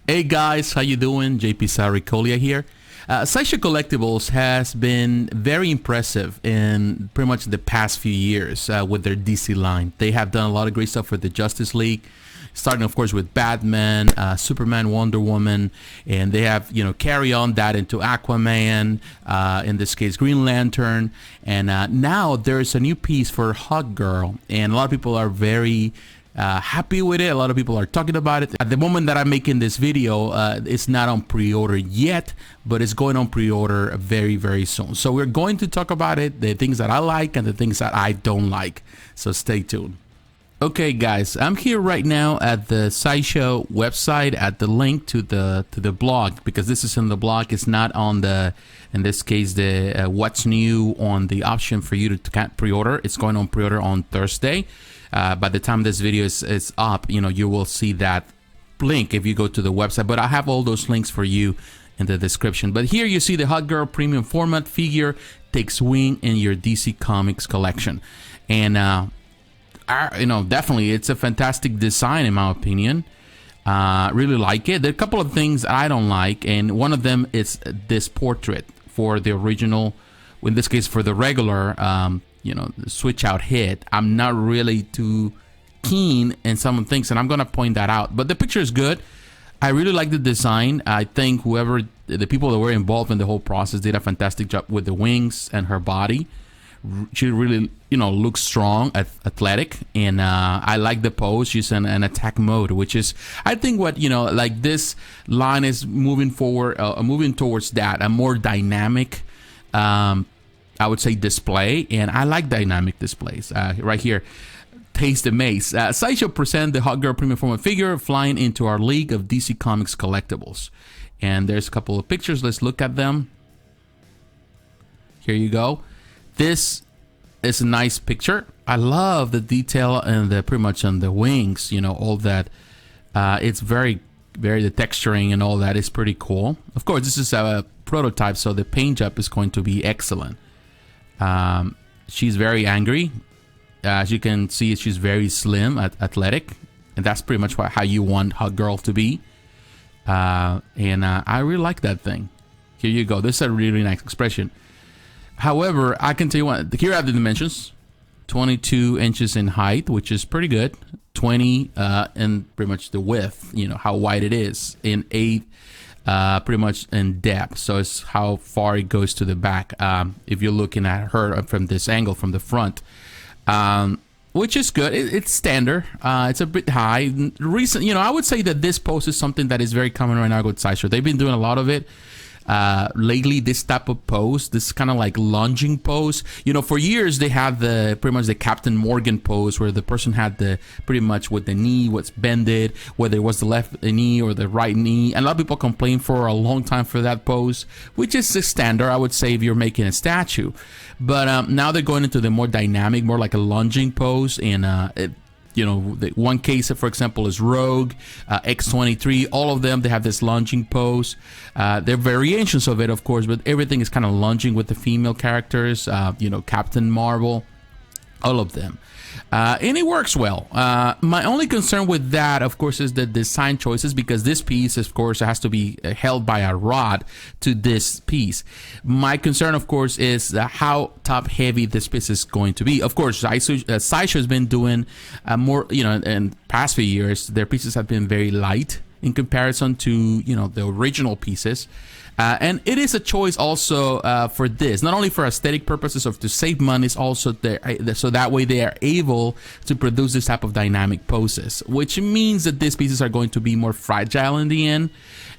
Hey guys, how you doing? jpsarrireviews here. Sideshow Collectibles has been very impressive in pretty much the past few years with their DC line. They have done a lot of great stuff for the Justice League, starting of course with Batman, Superman, Wonder Woman, and they have carry on that into Aquaman, in this case Green Lantern, and now there's a new piece for Hawkgirl, and a lot of people are very happy with it. A lot of people are talking about it. At the moment that I'm making this video, it's not on pre-order yet, but it's going on pre-order very, very soon. So we're going to talk about it, the things that I like and the things that I don't like. So stay tuned. Okay guys, I'm here right now at the Sideshow website at the link to the blog, because this is in the blog. It's not on the, in this case, the what's new on the option for you to pre-order. It's going on pre-order on Thursday. By the time this video is up, you will see that link if you go to the website, but I have all those links for you in the description. But here you see the Hawkgirl premium format figure takes wing in your DC Comics collection, and definitely it's a fantastic design in my opinion. Really like it. There are a couple of things I don't like, and one of them is this portrait for the original, in this case for the regular switch out hit. I'm not really too keen in some things, and I'm gonna point that out, but the picture is good. I really like the design. I think the people that were involved in the whole process did a fantastic job with the wings and her body. She really looks strong, athletic, and I like the pose. She's in an attack mode, which is, I think, what like this line is moving forward, moving towards that, a more dynamic I would say display, and I like dynamic displays. Right here, taste the maze. Sideshow present the Hawkgirl premium format figure flying into our league of DC Comics collectibles, and there's a couple of pictures. Let's look at them. Here you go. This is a nice picture. I love the detail and pretty much on the wings. All that. It's very the texturing and all that is pretty cool. Of course, this is a prototype, so the paint job is going to be excellent. She's very angry. As you can see, she's very slim, athletic, and that's pretty much how you want Hawkgirl to be. And I really like that thing. Here you go. This is a really nice expression. However, I can tell you what. Here are the dimensions: 22 inches in height, which is pretty good. 20 in pretty much the width. How wide it is. In 8. Pretty much in depth, so it's how far it goes to the back. If you're looking at her from this angle, from the front, which is good. It's standard. It's a bit high. Recent, I would say that this pose is something that is very common right now with Sideshow. They've been doing a lot of it lately. This type of pose, this kind of like lunging pose. For years they had pretty much the Captain Morgan pose, where the person had the pretty much with the knee what's bended, whether it was the left knee or the right knee, and a lot of people complain for a long time for that pose, which is the standard, I would say, if you're making a statue. But now they're going into the more dynamic, more like a lunging pose, and the one case, for example, is Rogue, X-23. All of them, they have this lunging pose. There are variations of it, of course, but everything is kind of lunging with the female characters. Captain Marvel, all of them. And it works well. My only concern with that, of course, is the design choices, because this piece, of course, has to be held by a rod to this piece. My concern, of course, is how top heavy this piece is going to be. Of course, Sideshow has been doing more, in past few years, their pieces have been very light in comparison to, the original pieces. And it is a choice also for this, not only for aesthetic purposes of to save money, it's also there, so that way they are able to produce this type of dynamic poses, which means that these pieces are going to be more fragile in the end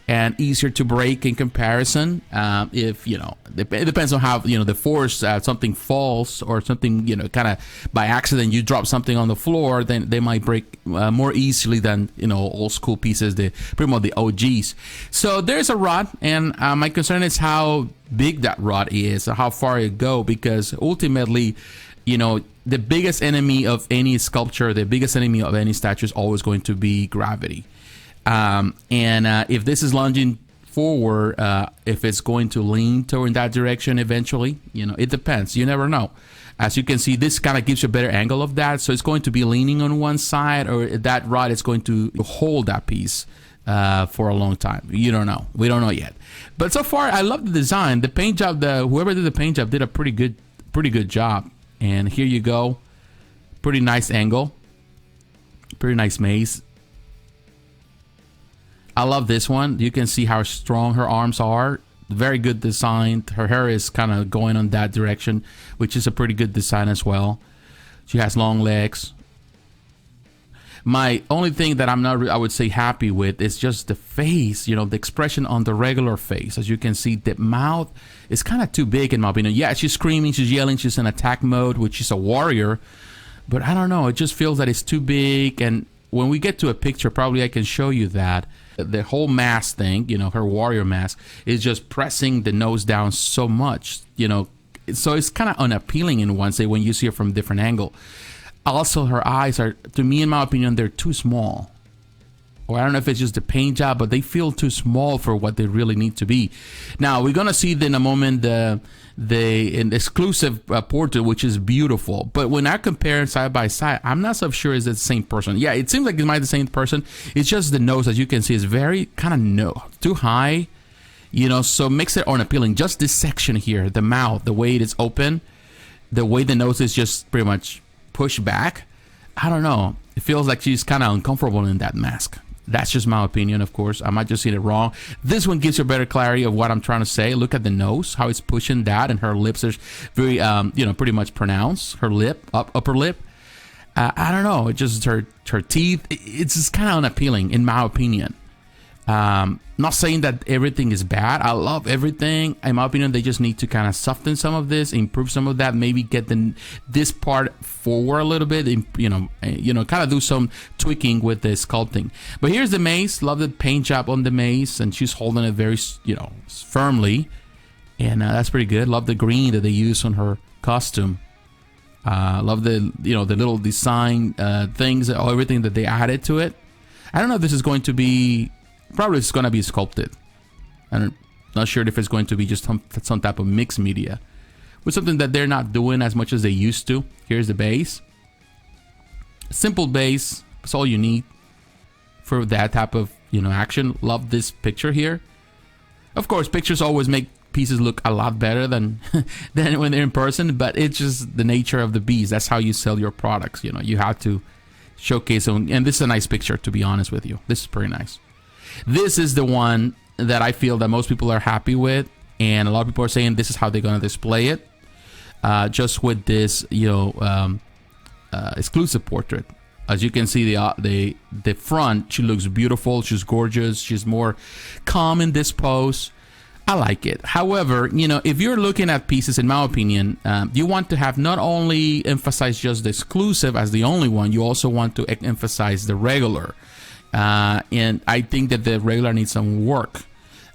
and easier to break in comparison. If it depends on how the force, something falls or something kind of by accident you drop something on the floor, then they might break more easily than old school pieces, pretty much the OGs. So there's a rod, and my concern is how big that rod is, how far it go, because ultimately the biggest enemy of any sculpture, the biggest enemy of any statue is always going to be gravity. If this is lunging forward, if it's going to lean toward that direction eventually, it depends. You never know. As you can see, this kind of gives you a better angle of that. So it's going to be leaning on one side, or that rod is going to hold that piece for a long time. You don't know. We don't know yet. But so far, I love the design. The paint job, whoever did the paint job did a pretty good job. And here you go. Pretty nice angle. Pretty nice maze. I love this one. You can see how strong her arms are. Very good design. Her hair is kind of going on that direction, which is a pretty good design as well. She has long legs. My only thing that I'm not, I would say, happy with is just the face, you know, the expression on the regular face. As you can see, the mouth is kind of too big in my opinion. Yeah, she's screaming, she's yelling, she's in attack mode, which is a warrior. But I don't know, it just feels that it's too big. And when we get to a picture, probably I can show you that. The whole mask thing, you know, her warrior mask, is just pressing the nose down so much, you know. So it's kind of unappealing in one way when you see it from a different angle. Also, her eyes are, to me, in my opinion, they're too small. Or I don't know if it's just the paint job, but they feel too small for what they really need to be. Now, we're going to see in a moment an exclusive portrait, which is beautiful. But when I compare it side by side, I'm not so sure it's the same person. Yeah, it seems like it might be the same person. It's just the nose, as you can see, is very kind of too high. You know, so makes it unappealing. Just this section here, the mouth, the way it is open, the way the nose is just pretty much push back. I don't know. It feels like she's kind of uncomfortable in that mask. That's just my opinion, of course. I might just see it wrong. This one gives you better clarity of what I'm trying to say. Look at the nose, how it's pushing that, and her lips are very, you know, pretty much pronounced. Her lip, upper lip. I don't know. It just her teeth. It's just kind of unappealing, in my opinion. Not saying that everything is bad. I love everything. In my opinion, they just need to kind of soften some of this, improve some of that, maybe get this part forward a little bit, you know, kind of do some tweaking with the sculpting. But here's the mace. Love the paint job on the mace, and she's holding it very, you know, firmly, and that's pretty good. Love the green that they use on her costume. Love the, you know, the little design things, everything that they added to it. I don't know if this is going to be. Probably it's going to be sculpted. I'm not sure if it's going to be just some type of mixed media. With something that they're not doing as much as they used to. Here's the base. Simple base. That's all you need for that type of, you know, action. Love this picture here. Of course, pictures always make pieces look a lot better than when they're in person. But it's just the nature of the beast. That's how you sell your products. You know, you have to showcase them. And this is a nice picture, to be honest with you. This is pretty nice. This is the one that I feel that most people are happy with, and a lot of people are saying this is how they're going to display it, just with this, you know, exclusive portrait. As you can see, the front, she looks beautiful. She's gorgeous. She's more calm in this pose. I like it. However, you know, if you're looking at pieces, in my opinion, you want to have not only emphasize just the exclusive as the only one, you also want to emphasize the regular. And I think that the regular needs some work.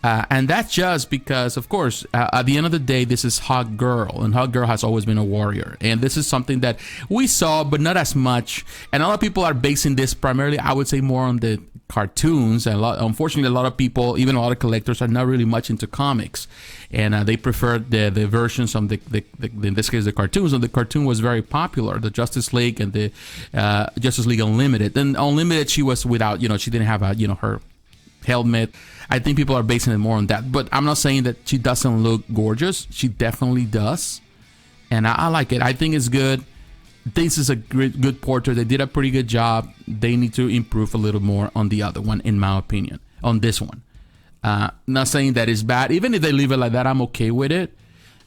And that's just because, of course, at the end of the day, this is Hawkgirl, and Hawkgirl has always been a warrior. And this is something that we saw, but not as much. And a lot of people are basing this primarily, I would say, more on the cartoons. And unfortunately, a lot of people, even a lot of collectors, are not really much into comics. And they prefer the versions of in this case, the cartoons. And the cartoon was very popular, the Justice League and the Justice League Unlimited. And Unlimited, she was without, you know, she didn't have a, you know, her helmet. I think people are basing it more on that. But I'm not saying that she doesn't look gorgeous. She definitely does. And I like it. I think it's good. This is a good portrait. They did a pretty good job. They need to improve a little more on the other one, in my opinion, on this one. Not saying that it's bad. Even if they leave it like that, I'm okay with it.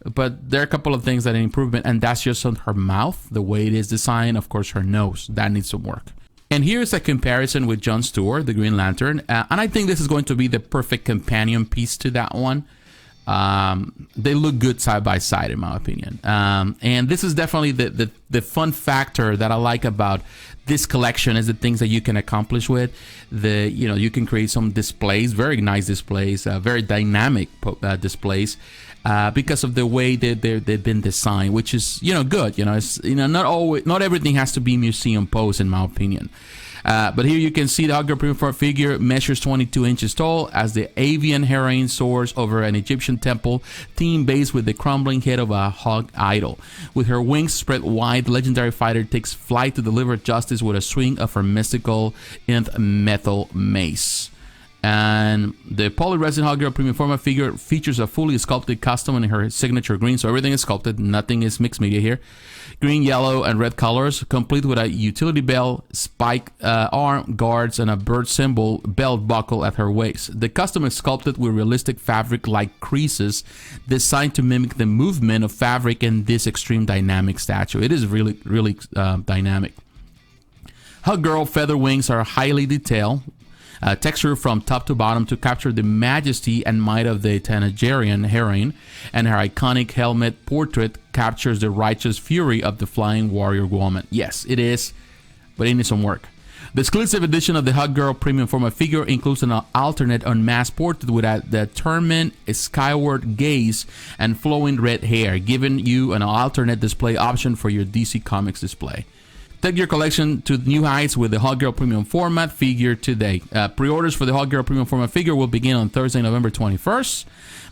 But there are a couple of things that are improvement, and that's just on her mouth, the way it is designed. Of course, her nose. That needs some work. And here's a comparison with John Stewart, the Green Lantern. And I think this is going to be the perfect companion piece to that one. They look good side by side, in my opinion. And this is definitely the fun factor that I like about this collection is the things that you can accomplish with. You know, you can create some displays, very nice displays, very dynamic displays. Because of the way that they've been designed, which is, you know, good. You know, it's, you know, not everything has to be museum pose, in my opinion. But here you can see the Hawkgirl premium figure measures 22 inches tall as the avian heroine soars over an Egyptian temple theme based with the crumbling head of a hog idol. With her wings spread wide, the legendary fighter takes flight to deliver justice with a swing of her mystical nth metal mace. And the polyresin Hawkgirl premium format figure features a fully sculpted custom in her signature green, so everything is sculpted, nothing is mixed media here. Green, yellow, and red colors, complete with a utility belt, spike arm guards, and a bird symbol belt buckle at her waist. The custom is sculpted with realistic fabric-like creases designed to mimic the movement of fabric in this extreme dynamic statue. It is really, really dynamic. Hawkgirl feather wings are highly detailed, texture from top to bottom to capture the majesty and might of the Tanagerian heroine, and her iconic helmet portrait captures the righteous fury of the flying warrior woman. Yes, it is, but it needs some work. The exclusive edition of the Hawkgirl premium format figure includes an alternate unmasked portrait with a determined skyward gaze and flowing red hair, giving you an alternate display option for your DC Comics display. Take your collection to new heights with the Hawkgirl premium format figure today. Pre-orders for the Hawkgirl premium format figure will begin on Thursday, November 21st,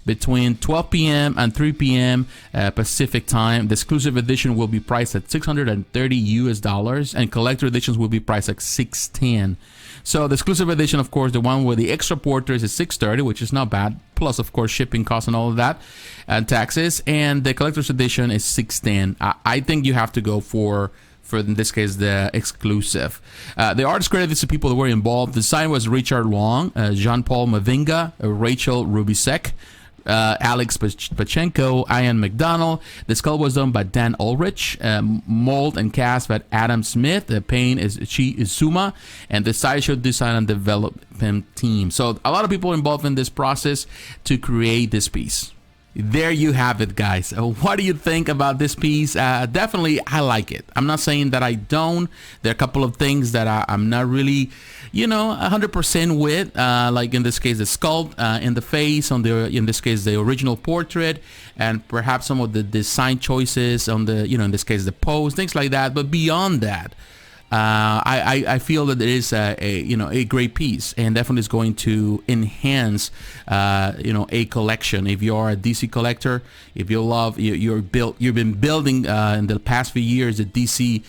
between 12 p.m. and 3 p.m. Pacific time. The exclusive edition will be priced at $630 and collector editions will be priced at $610. So the exclusive edition, of course, the one with the extra portraits is $630, which is not bad. Plus, of course, shipping costs and all of that, and taxes. And the collector's edition is $610. I think you have to go for in this case, the exclusive. The artist credited to people that were involved. The design was Richard Long, Jean-Paul Mavinga, Rachel Rubisek, Alex Pachenko, Ian McDonald. The skull was done by Dan Ulrich, mold and cast by Adam Smith. The paint is Chi Izuma, and the Sideshow design and development team. So a lot of people involved in this process to create this piece. There you have it, guys. What do you think about this piece? Definitely, I like it. I'm not saying that I don't. There are a couple of things that I'm not really, 100% with. Like in this case, the sculpt in the face, in this case, the original portrait, and perhaps some of the design choices on the, in this case, the pose, things like that. But beyond that, I feel that it is a great piece, and definitely is going to enhance a collection. If you are a DC collector, if you love you've been building in the past few years a DC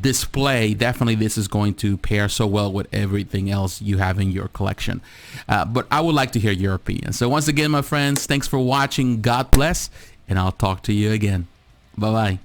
display, definitely this is going to pair so well with everything else you have in your collection. But I would like to hear your opinion. So once again, my friends, thanks for watching. God bless, and I'll talk to you again. Bye bye.